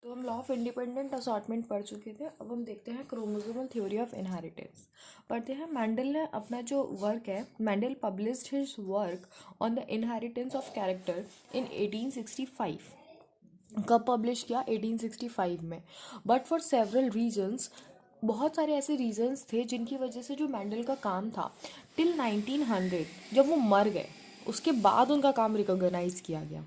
तो हम law of independent assortment पढ़ चुके थे। अब हम देखते हैं क्रोमोसोमल थ्योरी ऑफ इनहेरिटेंस पढ़ते हैं। मेंडल ने अपना जो वर्क है, Mendel published his work on the inheritance of character in 1865। कब पब्लिश किया? 1865 में। बट फॉर सेवरल रीजन्स, बहुत सारे ऐसे रीजन्स थे जिनकी वजह से जो मेंडल का काम था टिल 1900, जब वो मर गए उसके बाद उनका काम रिकॉग्नाइज किया गया।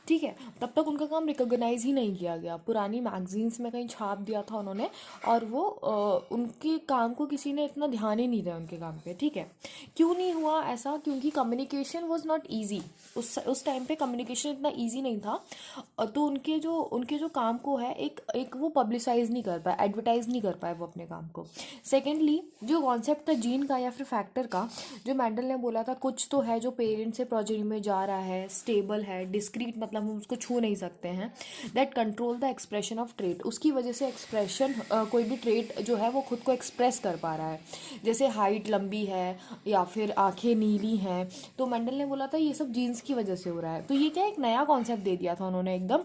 ठीक है, तब तक उनका काम रिकॉग्नाइज ही नहीं किया गया। पुरानी मैगजीन्स में कहीं छाप दिया था उन्होंने, और वो उनके काम को किसी ने इतना ध्यान ही नहीं दिया उनके काम पे। ठीक है, क्यों नहीं हुआ ऐसा? क्योंकि कम्युनिकेशन वॉज नॉट ईजी। उस टाइम पे कम्युनिकेशन इतना ईजी नहीं था। तो उनके जो काम को है, एक वो पब्लिसाइज नहीं कर पाए, एडवर्टाइज नहीं कर पाए वो अपने काम को। सेकेंडली, जो कॉन्सेप्ट था जीन का या फिर फैक्टर का, जो मेंडल ने बोला था कुछ तो है जो पेरेंट से प्रोजेनी में जा रहा है, स्टेबल है, डिस्क्रीट, मतलब हम उसको छू नहीं सकते हैं, that control the expression of trait. उसकी वजह से एक्सप्रेशन, कोई भी ट्रेट जो है वो खुद को एक्सप्रेस कर पा रहा है। जैसे हाइट लंबी है या फिर आंखें नीली हैं, तो मेंडल ने बोला था ये सब जीन्स की वजह से हो रहा है। तो ये क्या, एक नया कॉन्सेप्ट दे दिया था उन्होंने एकदम।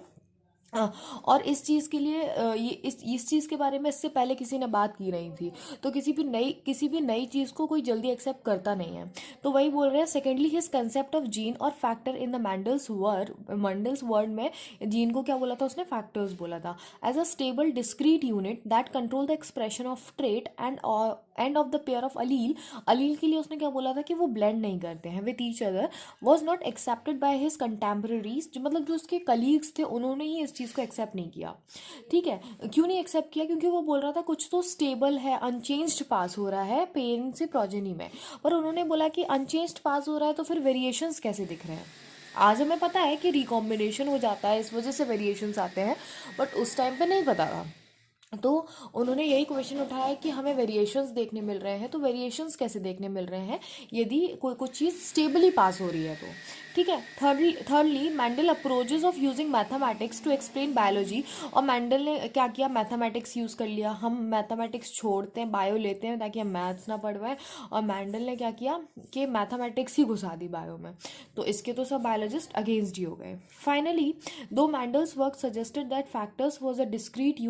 और इस चीज़ के लिए ये इस चीज़ के बारे में इससे पहले किसी ने बात की नहीं थी। तो किसी भी नई चीज़ को कोई जल्दी एक्सेप्ट करता नहीं है। तो वही बोल रहे हैं। Secondly, his concept of gene और factor in the Mendel's word में जीन को क्या बोला था उसने? फैक्टर्स बोला था। As a stable discrete unit that control the expression of trait and of the pair of allele के लिए उसने क्या बोला था कि वो ब्लेंड नहीं करते हैं with each other, was not accepted by his contemporaries. जो मतलब जो उसके कलीग्स थे उन्होंने ही इस चीज़ को एक्सेप्ट नहीं किया। ठीक है, क्यों नहीं एक्सेप्ट किया? क्योंकि वो बोल रहा था कुछ तो स्टेबल है, अनचेंज्ड पास हो रहा है पेरेंट से प्रोजेनी में। पर उन्होंने बोला कि अनचेंज्ड पास हो रहा है तो फिर वेरिएशंस कैसे दिख रहे हैं? आज हमें पता है कि रिकॉम्बिनेशन हो जाता है, इस वजह से वेरिएशंस आते हैं, बट उस टाइम पे नहीं पता था। तो उन्होंने यही क्वेश्चन उठाया कि हमें वेरिएशंस देखने मिल रहे हैं, तो वेरिएशंस कैसे देखने मिल रहे हैं यदि कोई कुछ चीज़ स्टेबली पास हो रही है तो। ठीक है। Thirdly, Mendel approaches of using mathematics to explain biology. और मेंडल ने क्या किया? मैथमेटिक्स यूज़ कर लिया। हम मैथमेटिक्स छोड़ते हैं, बायो लेते हैं ताकि हम मैथ्स ना पढ़ पाए, और मेंडल ने क्या किया कि मैथमेटिक्स ही घुसा दी बायो में। तो इसके तो सब बायोलॉजिस्ट अगेंस्ट ही हो गए। फाइनली, दो Mendel's work suggested that factors was a discrete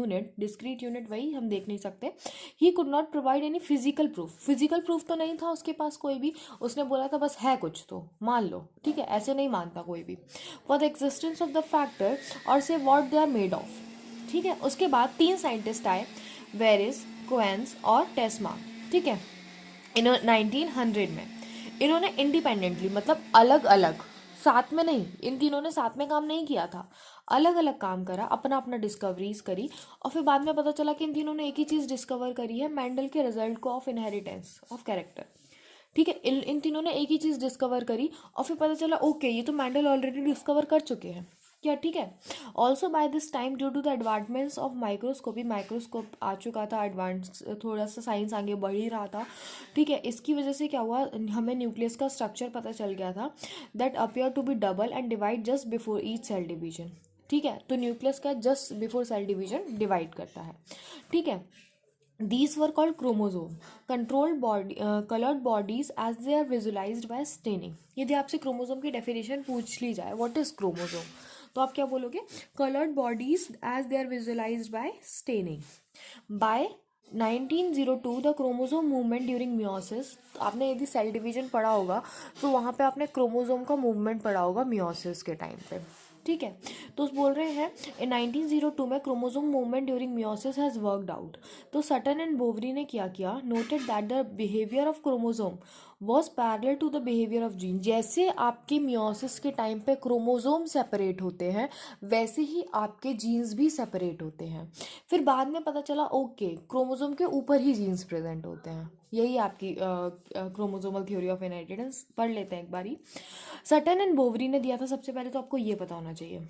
unit वही हम देख नहीं सकते। He could not provide any physical proof तो नहीं था उसके पास कोई भी। उसने बोला था बस है कुछ तो मान लो। ठीक है, ऐसे नहीं मानता कोई भी। For the existence of the factor और से what they are made of. ठीक है, उसके बाद 3 साइंटिस्ट आए, वेरिस, कोहेंस और टेस्मा। ठीक है, इन 1900 में इन्होंने इंडिपेंडेंटली, मतलब अलग अलग, साथ में नहीं, इन तीनों ने साथ में काम नहीं किया था, अलग अलग काम करा, अपना अपना डिस्कवरीज करी। और फिर बाद में पता चला कि इन तीनों ने एक ही चीज़ डिस्कवर करी है, मेंडल के रिजल्ट को ऑफ इनहेरिटेंस ऑफ कैरेक्टर। ठीक है, इन तीनों ने एक ही चीज़ डिस्कवर करी, और फिर पता चला ओके ये तो मेंडल ऑलरेडी डिस्कवर कर चुके हैं क्या। ठीक है। Also by this time due to the advancements of microscope आ चुका था, एडवांस थोड़ा सा साइंस आगे बढ़ ही रहा था। ठीक है, इसकी वजह से क्या हुआ, हमें न्यूक्लियस का स्ट्रक्चर पता चल गया था, that appear to be double and divide just before each cell division. ठीक है, तो न्यूक्लियस का just before cell division divide करता है। ठीक है, these were called chromosome, controlled body, colored bodies as they are visualized by staining। यदि आपसे क्रोमोसोम की डेफिनेशन पूछ ली जाए व्हाट इज क्रोमोसोम, तो आप क्या बोलोगे? Coloured bodies as they are visualised by staining. By 1902 the chromosome movement during meiosis. तो आपने यदि सेल डिवीजन पढ़ा होगा तो वहाँ पे आपने क्रोमोसोम का मूवमेंट पढ़ा होगा मियोसिस के टाइम पे। ठीक है, तो बोल रहे हैं इन 1902 में chromosome movement during meiosis has worked out. तो सटन एंड बोवरी ने क्या किया? Noted that the behaviour of chromosome was parallel to the behaviour of gene. जैसे आपके मियोसिस के टाइम पे क्रोमोसोम सेपरेट होते हैं, वैसे ही आपके जीन्स भी सेपरेट होते हैं। फिर बाद में पता चला ओके क्रोमोसोम के ऊपर ही जीन्स प्रेजेंट होते हैं। यही आपकी क्रोमोसोमल थ्योरी ऑफ इनहेरिटेंस। पढ़ लेते हैं एक बारी। सटन एंड बोवरी ने दिया था, सबसे पहले तो आपको ये पता होना चाहिए।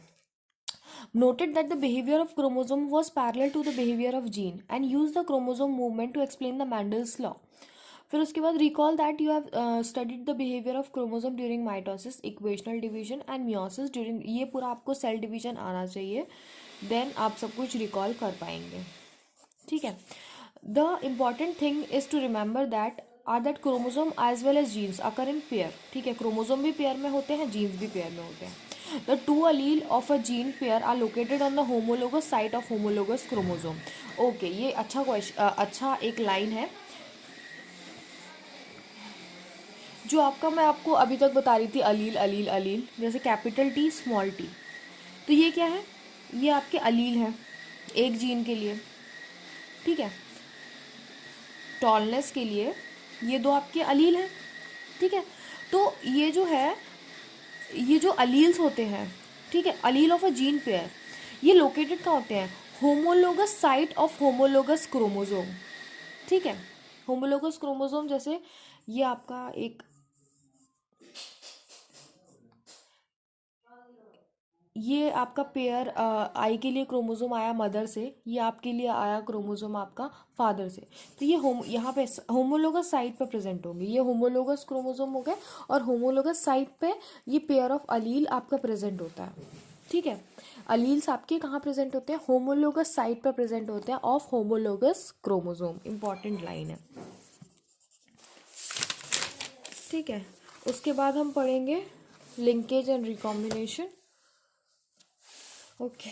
Noted that the behavior of chromosome was parallel to the behavior of gene and used the chromosome movement to explain the Mendel's law। फिर उसके बाद recall that you have studied the behaviour of chromosome during mitosis, equational division and meiosis during. ये पूरा आपको cell division आना चाहिए, then आप सब कुछ रिकॉल कर पाएंगे। ठीक है, the important thing is to remember that chromosome as well as genes occur in pair. ठीक है, क्रोमोसोम भी पेयर में होते हैं, जीन्स भी पेयर में होते हैं। The two allele of a gene pair are located on the homologous site of homologous chromosome. Okay, ये अच्छा क्वेश्चन, अच्छा एक लाइन है जो आपका, मैं आपको अभी तक बता रही थी, अलील अलील अलील, जैसे कैपिटल टी स्मॉल टी, तो ये क्या है, ये आपके अलील हैं एक जीन के लिए, ठीक है, टॉलनेस के लिए ये दो आपके अलील हैं, ठीक है। तो ये जो है, ये जो अलील्स होते हैं, ठीक है, अलील ऑफ अ जीन पेयर, ये लोकेटेड कहाँ होते हैं, homologous site of homologous chromosome, ठीक है। होमोलोगस क्रोमोसोम जैसे ये आपका एक, ये आपका पेयर आई के लिए क्रोमोसोम आया मदर से, ये आपके लिए आया क्रोमोसोम आपका फादर से, तो ये यहाँ पे होमोलोगस साइट पे प्रेजेंट होंगे, ये होमोलोगस क्रोमोसोम हो गए, और होमोलोगस साइट पे ये पेयर ऑफ अलील आपका प्रेजेंट होता है, ठीक है। अलील्स आपके कहाँ प्रेजेंट होते हैं, होमोलोगस साइट पे प्रेजेंट होते हैं of homologous chromosome, important line है, ठीक है। उसके बाद हम पढ़ेंगे लिंकेज एंड रिकॉम्बिनेशन। ओके।